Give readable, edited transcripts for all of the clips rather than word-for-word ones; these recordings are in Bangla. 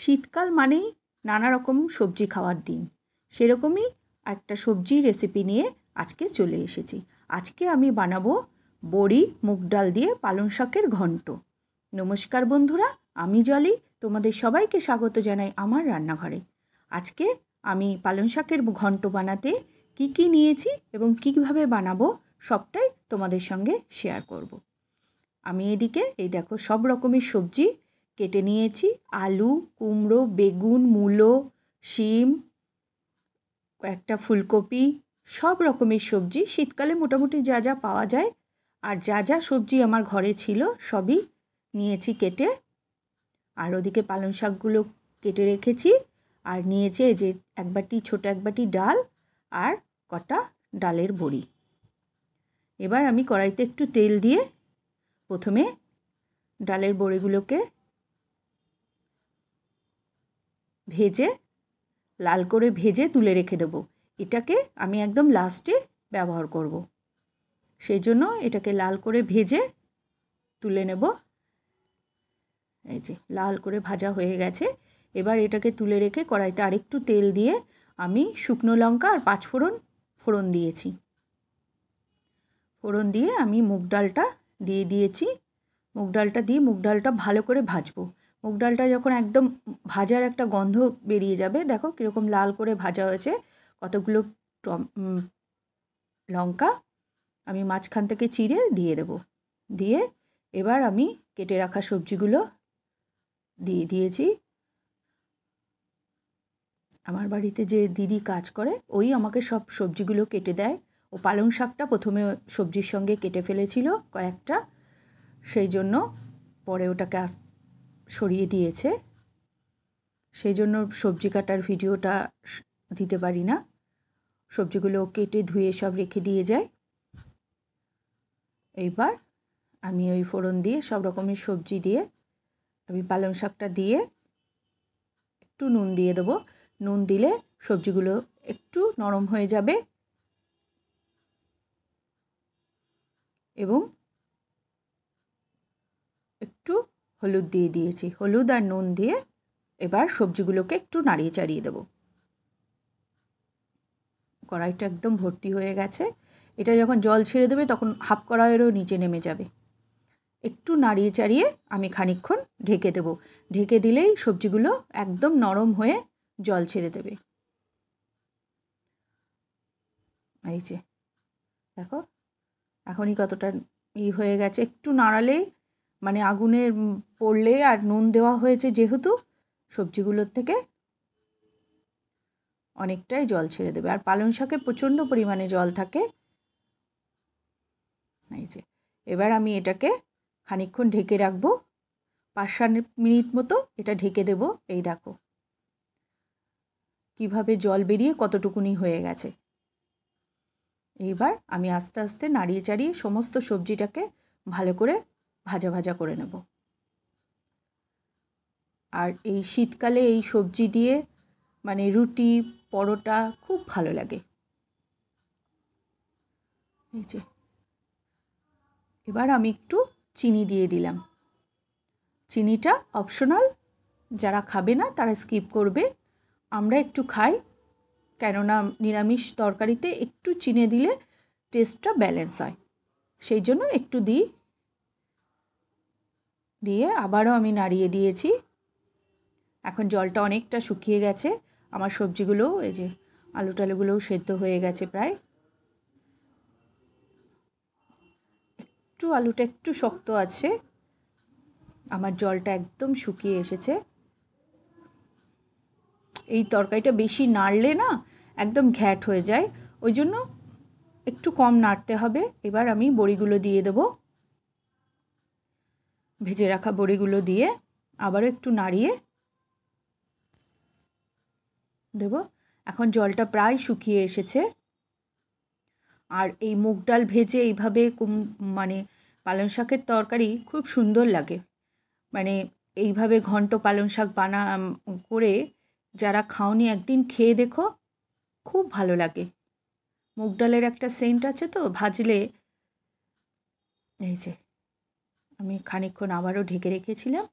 শীতকাল মানেই নানা রকম সবজি খাওয়ার দিন। সেরকমই একটা সবজি রেসিপি নিয়ে আজকে চলে এসেছি। আজকে আমি বানাবো বড়ি মুগ ডাল দিয়ে পালং শাকের ঘন্ট। নমস্কার বন্ধুরা, আমি জলি, তোমাদের সবাইকে স্বাগত জানাই আমার রান্নাঘরে। আজকে আমি পালং শাকের ঘন্ট বানাতে কি নিয়েছি এবং কীভাবে বানাবো সবটাই তোমাদের সঙ্গে শেয়ার করব। আমি এদিকে এই দেখো সব রকমের সবজি কেটে নিয়েছি। আলু, কুমড়ো, বেগুন, মূলো, শিম, কয়েকটা ফুলকপি, সব রকমের সবজি শীতকালে মোটামুটি যা যা পাওয়া যায় আর যা যা সবজি আমার ঘরে ছিল সবই নিয়েছি কেটে। আর ওদিকে পালং শাকগুলো কেটে রেখেছি। আর নিয়েছি এই যে এক বাটি, ছোটো এক বাটি ডাল আর কটা ডালের বড়ি। এবার আমি কড়াইতে একটু তেল দিয়ে প্রথমে ডালের বড়িগুলোকে ভেজে লাল করে ভেজে তুলে রেখে দেবো। এটাকে আমি একদম লাস্টে ব্যবহার করব, সেই জন্য এটাকে লাল করে ভেজে তুলে নেব। এই যে লাল করে ভাজা হয়ে গেছে। এবার এটাকে তুলে রেখে কড়াইতে আরেকটু তেল দিয়ে আমি শুকনো লঙ্কা আর ফোড়ন দিয়েছি। ফোড়ন দিয়ে আমি মুগ ডালটা দিয়ে দিয়েছি। মুগ ডালটা ভালো করে ভাজবো। মুগ ডালটা যখন একদম ভাজার একটা গন্ধ বেরিয়ে যাবে, দেখো কীরকম লাল করে ভাজা হয়েছে। কতগুলো লঙ্কা আমি মাঝখান থেকে চিড়ে দিয়ে দেব। দিয়ে এবার আমি কেটে রাখা সবজিগুলো দিয়ে দিয়েছি। আমার বাড়িতে যে দিদি কাজ করে ওই আমাকে সব সবজিগুলো কেটে দেয়। ও পালং শাকটা প্রথমে সবজির সঙ্গে কেটে ফেলেছিল কয়েকটা, সেই জন্য পরে ওটাকে সরিয়ে দিয়েছে। সেই জন্য সবজি কাটার ভিডিওটা দিতে পারি না। সবজিগুলো কেটে ধুয়ে সব রেখে দিয়ে যায়। এইবার আমি ওই ফোড়ন দিয়ে সব রকমের সবজি দিয়ে আমি পালং শাকটা দিয়ে একটু নুন দিয়ে দেবো। নুন দিলে সবজিগুলো একটু নরম হয়ে যাবে। এবং একটু হলুদ দিয়ে দিয়েছি। হলুদ আর নুন দিয়ে এবার সবজিগুলোকে একটু নাড়িয়ে চাড়িয়ে দেবো। কড়াইটা একদম ভর্তি হয়ে গেছে। এটা যখন জল ছেড়ে দেবে তখন হাফ কড়াইয়েরও নিচে নেমে যাবে। একটু নাড়িয়ে চাড়িয়ে আমি খানিকক্ষণ ঢেকে দেবো। ঢেকে দিলেই সবজিগুলো একদম নরম হয়ে জল ছেড়ে দেবে। এই যে দেখো এখনই কতটা হয়ে গেছে। একটু নাড়ালেই মানে আগুনে পড়লে, আর নুন দেওয়া হয়েছে যেহেতু সবজিগুলোর থেকে অনেকটাই জল ছেড়ে দেবে। আর পালং শাকে প্রচণ্ড পরিমাণে জল থাকে। এই যে এবার আমি এটাকে খানিকক্ষণ ঢেকে রাখবো। 5-7 মিনিট মতো এটা ঢেকে দেব। এই দেখো কিভাবে জল বেরিয়ে কতটুকুনি হয়ে গেছে। এইবার আমি আস্তে আস্তে নাড়িয়ে চাড়িয়ে সমস্ত সবজিটাকে ভালো করে ভাজা ভাজা করে নেব। আর এই শীতকালে এই সবজি দিয়ে মানে রুটি, পরোটা খুব ভালো লাগে। এই যে এবার আমি একটু চিনি দিয়ে দিলাম। চিনিটা অপশনাল, যারা খাবে না তারা স্কিপ করবে। আমরা একটু খাই, কেননা নিরামিষ তরকারিতে একটু চিনি দিলে টেস্টটা ব্যালেন্স হয়, সেই জন্য একটু দিয়ে আবারও আমি নাড়িয়ে দিয়েছি। এখন জলটা অনেকটা শুকিয়ে গেছে। আমার সবজিগুলোও এই যে আলু টালুগুলোও সেদ্ধ হয়ে গেছে প্রায়। আলুটা একটু শক্ত আছে। আমার জলটা একদম শুকিয়ে এসেছে। এই তরকারিটা বেশি নাড়লে না একদম ঘ্যাট হয়ে যায়, ওই জন্য একটু কম নাড়তে হবে। এবার আমি বড়িগুলো দিয়ে দেবো। ভেজে রাখা বড়িগুলো দিয়ে আবারও একটু নাড়িয়ে দেব। এখন জলটা প্রায় শুকিয়ে এসেছে। আর এই মুগ ডাল ভেজে এইভাবে মানে পালং শাকের তরকারি খুব সুন্দর লাগে। মানে এইভাবে ঘন্ট পালং শাক করে যারা খাওনি একদিন খেয়ে দেখো, খুব ভালো লাগে। মুগ ডালের একটা সেন্ট আছে তো ভাজলে। এই যে আমি খানিকক্ষণ আবারও ঢেকে রেখেছিলাম।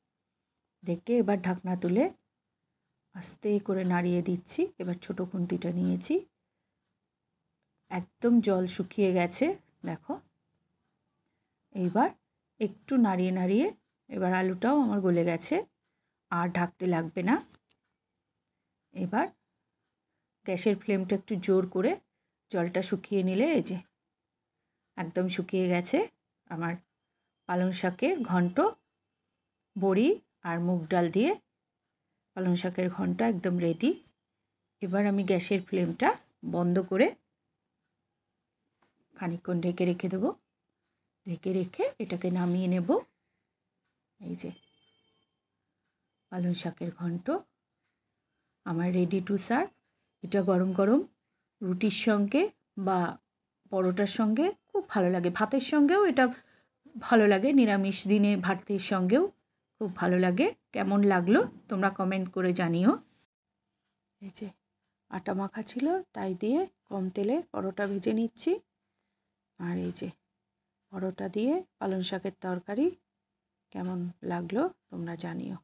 ঢেকে এবার ঢাকনা তুলে আস্তে করে নাড়িয়ে দিচ্ছি। এবার ছোটো খুন্তিটা নিয়েছি, একদম জল শুকিয়ে গেছে দেখো। এইবার একটু নাড়িয়ে নাড়িয়ে, এবার আলুটাও আমার গলে গেছে, আর ঢাকতে লাগবে না। এবার গ্যাসের ফ্লেমটা একটু জোর করে জলটা শুকিয়ে নিলে, এই যে একদম শুকিয়ে গেছে আমার পালং শাকের ঘন্ট, বড়ি আর মুগ ডাল দিয়ে পালং শাকের ঘন্ট একদম রেডি। এবার আমি গ্যাসের ফ্লেমটা বন্ধ করে খানিকক্ষণ ঢেকে রেখে দেবো। ঢেকে রেখে এটাকে নামিয়ে নেব। এই যে পালং শাকের ঘন্ট আমার রেডি টু সার্ভ। এটা গরম গরম রুটির সঙ্গে বা পরোটার সঙ্গে খুব ভালো লাগে, ভাতের সঙ্গেও এটা ভালো লাগে, নিরামিষ দিনে ভাতের সঙ্গেও খুব ভালো লাগে। কেমন লাগলো তোমরা কমেন্ট করে জানিও। এই যে আটা মাখা ছিল, তাই দিয়ে কম তেলে পরোটা ভেজে নিচ্ছি। আর এই যে পরোটা দিয়ে পালং শাকের তরকারি কেমন লাগলো তোমরা জানিও।